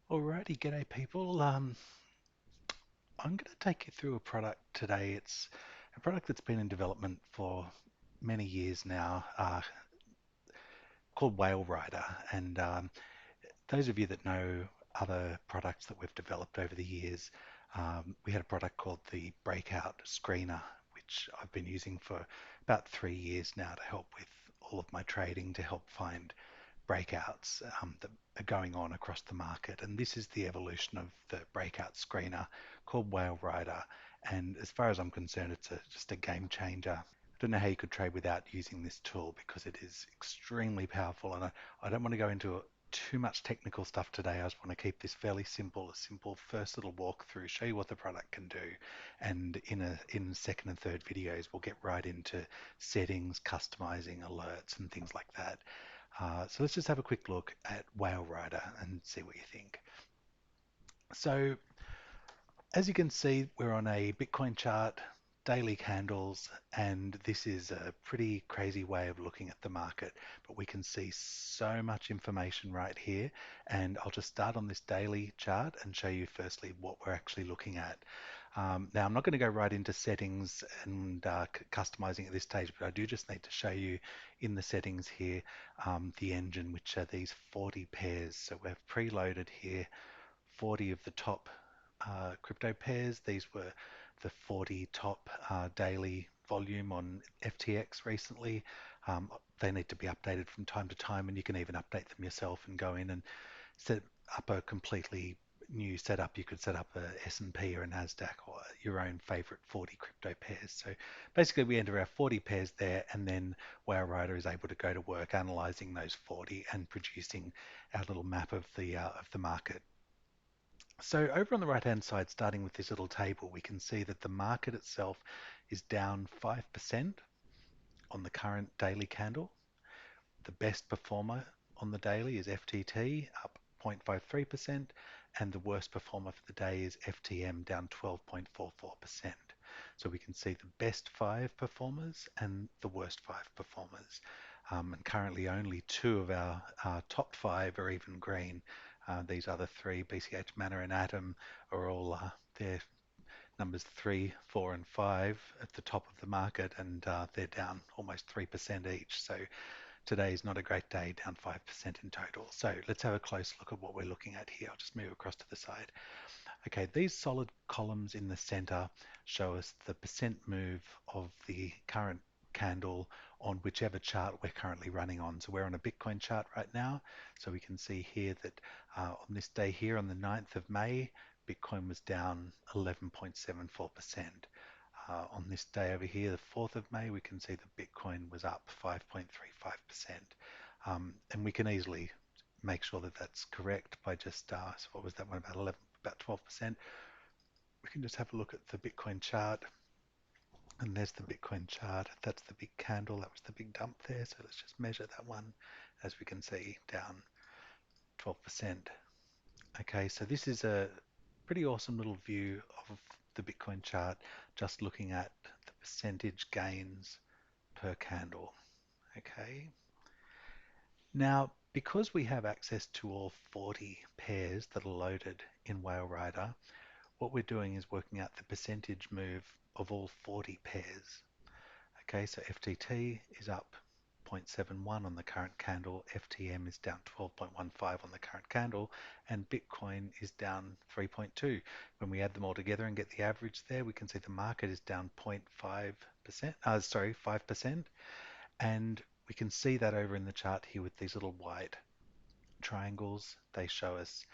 Alrighty, g'day people. I'm going to take you through a product today. It's a product that's been in development for many years now, called Whale Rider. And those of you that know other products that we've developed over the years, we had a product called the Breakout Screener, which I've been using for about 3 years now to help with all of my trading, to help find breakouts that are going on across the market. And this is the evolution of the breakout screener called Whale Rider. And as far as I'm concerned, it's just a game changer. I don't know how you could trade without using this tool because it is extremely powerful. And I don't want to go into too much technical stuff today. I just want to keep this fairly simple, a simple first little walkthrough, show you what the product can do. And in second and third videos, we'll get right into settings, customizing, alerts, and things like that. So let's just have a quick look at Whale Rider and see what you think. So as you can see, we're on a Bitcoin chart, daily candles, and this is a pretty crazy way of looking at the market. But we can see so much information right here. And I'll just start on this daily chart and show you firstly what we're actually looking at. Now, I'm not going to go right into settings and customizing at this stage, but I do just need to show you in the settings here the engine, which are these 40 pairs. So we've preloaded here 40 of the top crypto pairs. These were the 40 top daily volume on FTX recently. They need to be updated from time to time, and you can even update them yourself and go in and set up a completely new setup. You could set up a S&P or a NASDAQ or your own favorite 40 crypto pairs. So basically we enter our 40 pairs there, and then Whale Rider is able to go to work analyzing those 40 and producing our little map of the market. So over on the right hand side, starting with this little table, we can see that the market itself is down 5% on the current daily candle. The best performer on the daily is FTT, up 0.53%, and the worst performer for the day is FTM, down 12.44%. So we can see the best five performers and the worst five performers. And currently only two of our top five are even green. These other three, BCH, Mana, and Atom, are all they're numbers 3, 4, and 5 at the top of the market, and they're down almost 3% each. So today is not a great day, down 5% in total. So let's have a close look at what we're looking at here. I'll just move across to the side. Okay, these solid columns in the center show us the percent move of the current candle on whichever chart we're currently running on. So we're on a Bitcoin chart right now. So we can see here that on this day here on the 9th of May, Bitcoin was down 11.74%. On this day over here, the 4th of May, we can see that Bitcoin was up 5.35%. And we can easily make sure that that's correct by just, so what was that one, about 12%. We can just have a look at the Bitcoin chart, and there's the Bitcoin chart. That's the big candle. That was the big dump there. So let's just measure that one. As we can see, down 12%. Okay, so this is a pretty awesome little view of the Bitcoin chart, just looking at the percentage gains per candle. Okay. Now, because we have access to all 40 pairs that are loaded in Whale Rider, what we're doing is working out the percentage move of all 40 pairs. Okay, so FTT is up 0.71 on the current candle, FTM is down 12.15 on the current candle, and Bitcoin is down 3.2. When we add them all together and get the average there, we can see the market is down 0.5%, 5%, and we can see that over in the chart here with these little white triangles. They show us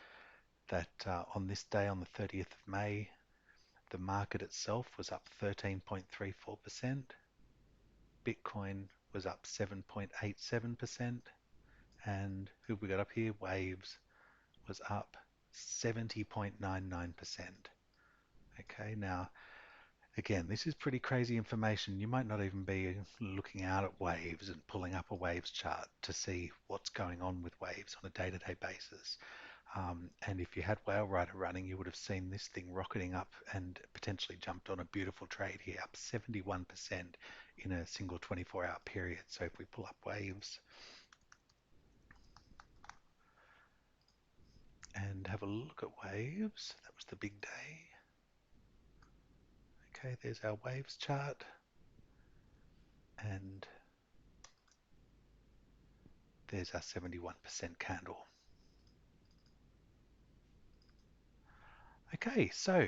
that on this day, on the 30th of May, the market itself was up 13.34%. Bitcoin was up 7.87%. And who have we got up here? Waves was up 70.99%. Okay, now again, this is pretty crazy information. You might not even be looking out at waves and pulling up a waves chart to see what's going on with waves on a day-to-day basis. And if you had Whale Rider running, you would have seen this thing rocketing up and potentially jumped on a beautiful trade here, up 71% in a single 24-hour period. So if we pull up waves and have a look at waves. That was the big day. Okay, there's our waves chart. And there's our 71% candle. Okay, so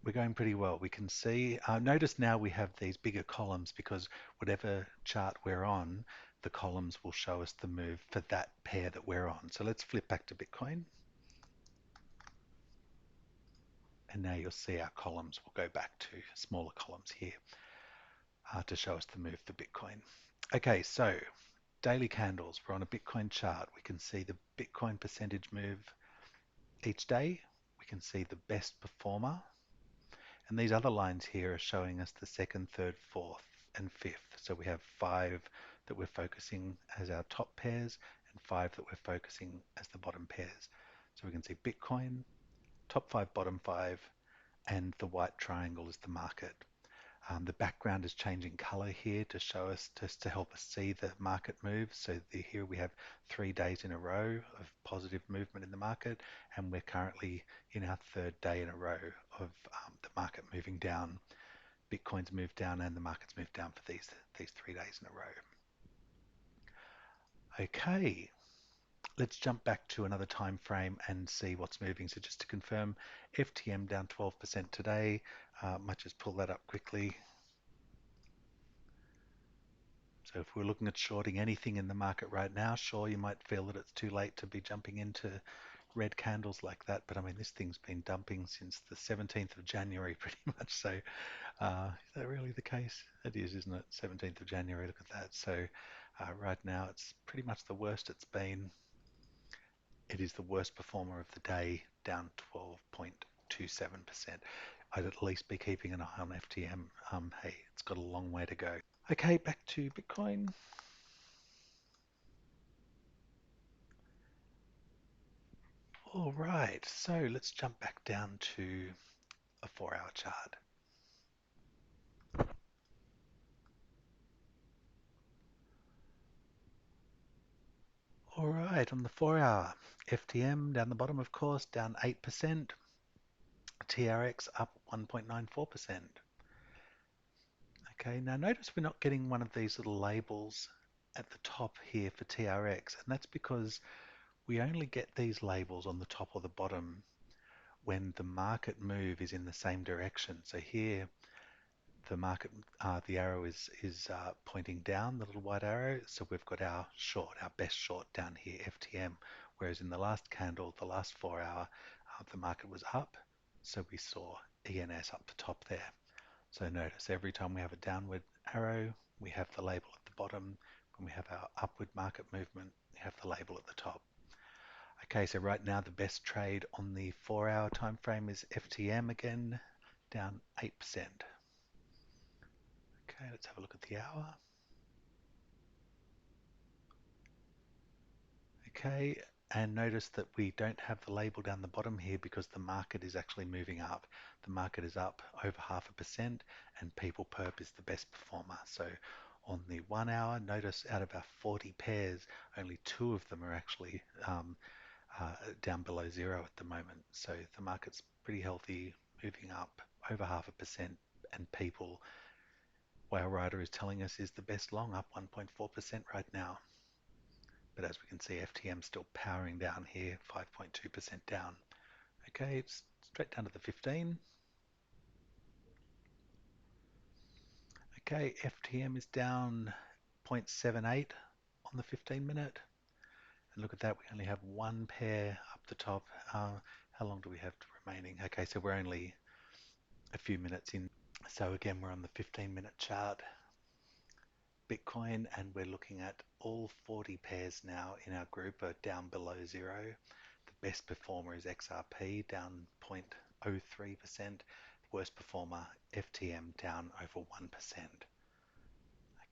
we're going pretty well. We can see, notice now we have these bigger columns because whatever chart we're on, the columns will show us the move for that pair that we're on. So let's flip back to Bitcoin. And now you'll see our columns will go back to smaller columns here to show us the move for Bitcoin. Okay, so daily candles. We're on a Bitcoin chart. We can see the Bitcoin percentage move each day. We can see the best performer. And these other lines here are showing us the second, third, fourth, and fifth. So we have 5 that we're focusing as our top pairs and 5 that we're focusing as the bottom pairs. So we can see Bitcoin, top 5, bottom 5, and the white triangle is the market. The background is changing color here to show us, just to help us see the market move. So here we have 3 days in a row of positive movement in the market, and we're currently in our 3rd day in a row of the market moving down. Bitcoin's moved down and the market's moved down for these 3 days in a row. Okay, let's jump back to another time frame and see what's moving. So just to confirm, FTM down 12% today. Might just pull that up quickly. So if we're looking at shorting anything in the market right now, sure, you might feel that it's too late to be jumping into red candles like that. But I mean, this thing's been dumping since the 17th of January pretty much. So is that really the case? It is, isn't it? 17th of January, look at that. So right now it's pretty much the worst it's been. It is the worst performer of the day, down 12.27%. I'd at least be keeping an eye on FTM. Hey, it's got a long way to go. Okay, back to Bitcoin. All right, so let's jump back down to a 4-hour chart. All right, on the 4-hour, FTM down the bottom, of course, down 8%. TRX up 1.94%. Okay, now notice we're not getting one of these little labels at the top here for TRX, and that's because we only get these labels on the top or the bottom when the market move is in the same direction. So here the market, the arrow is pointing down, the little white arrow. So we've got our short, our best short down here, FTM. Whereas in the last candle, the last 4-hour, the market was up. So we saw ENS up the top there. So notice every time we have a downward arrow, we have the label at the bottom. When we have our upward market movement, we have the label at the top. Okay, so right now the best trade on the 4-hour time frame is FTM again, down 8%. Okay, let's have a look at the hour. Okay, and notice that we don't have the label down the bottom here because the market is actually moving up. The market is up over 0.5% and People Perp is the best performer. So on the 1-hour, notice out of our 40 pairs, only 2 of them are actually down below zero at the moment. So the market's pretty healthy, moving up over 0.5%, and People, Whale Rider is telling us, is the best long, up 1.4% right now. But as we can see, FTM still powering down here, 5.2% down. Okay, it's straight down to the 15. Okay, FTM is down 0.78 on the 15-minute. And look at that, we only have one pair up the top. How long do we have remaining? Okay, so we're only a few minutes in. So again, we're on the 15-minute chart. Bitcoin, and we're looking at all 40 pairs now in our group are down below zero. The best performer is XRP, down 0.03%. Worst performer, FTM, down over 1%.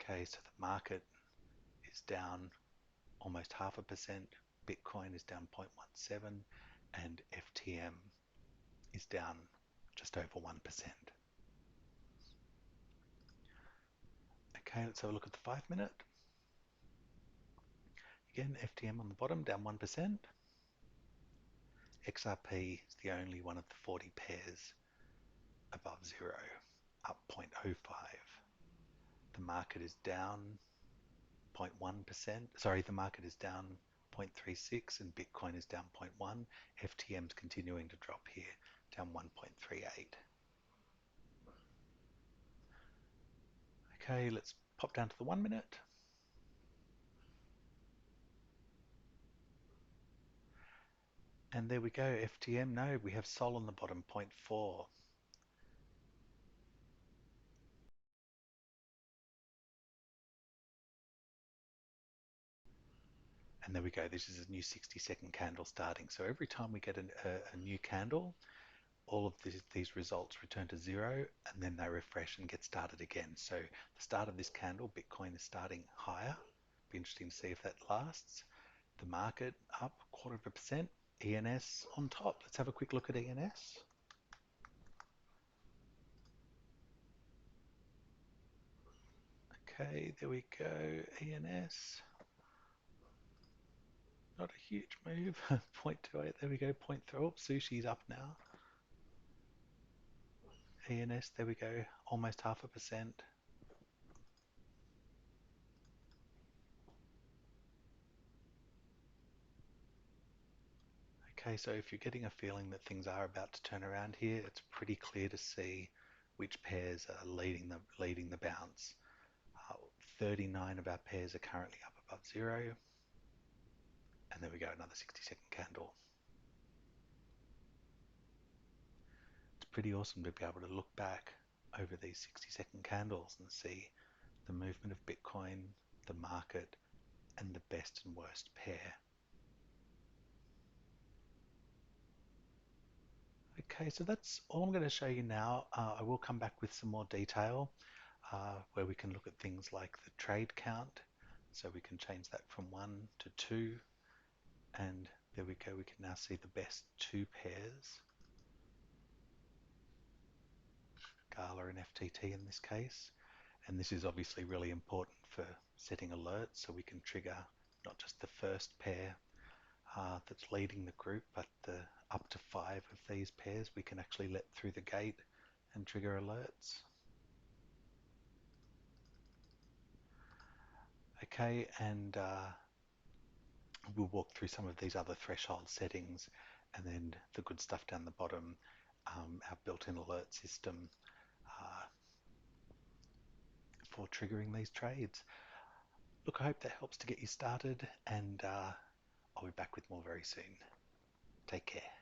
Okay, so the market is down almost 0.5%. Bitcoin is down 0.17, and FTM is down just over 1%. Okay, let's have a look at the 5-minute. Again, FTM on the bottom, down 1%. XRP is the only one of the 40 pairs above zero, up 0.05. The market is down 0.1%. Sorry, the market is down 0.36 and Bitcoin is down 0.1. FTM's continuing to drop here, down 1.38. Okay, let's pop down to the 1 minute. And there we go, FTM. No, we have Sol on the bottom, 0.4. And there we go, this is a new 60-second candle starting. So every time we get a new candle, all of these results return to zero and then they refresh and get started again. So the start of this candle, Bitcoin is starting higher. Be interesting to see if that lasts. The market up 0.25%, ENS on top. Let's have a quick look at ENS. Okay, there we go, ENS. Not a huge move, 0.28, there we go, 0.3, oh, Sushi's up now. ENS, there we go, almost 0.5%. Okay, so if you're getting a feeling that things are about to turn around here, it's pretty clear to see which pairs are leading the bounce. 39 of our pairs are currently up above zero. And there we go, another 60-second candle. It's pretty awesome to be able to look back over these 60-second candles and see the movement of Bitcoin, the market, and the best and worst pair. Okay, so that's all I'm going to show you now. I will come back with some more detail where we can look at things like the trade count. So we can change that from 1 to 2. And there we go, we can now see the best two pairs. Gala and FTT in this case. And this is obviously really important for setting alerts so we can trigger not just the first pair that's leading the group, but the up to 5 of these pairs we can actually let through the gate and trigger alerts. Okay, and we'll walk through some of these other threshold settings and then the good stuff down the bottom, our built-in alert system for triggering these trades. Look, I hope that helps to get you started, and I'll be back with more very soon. Take care.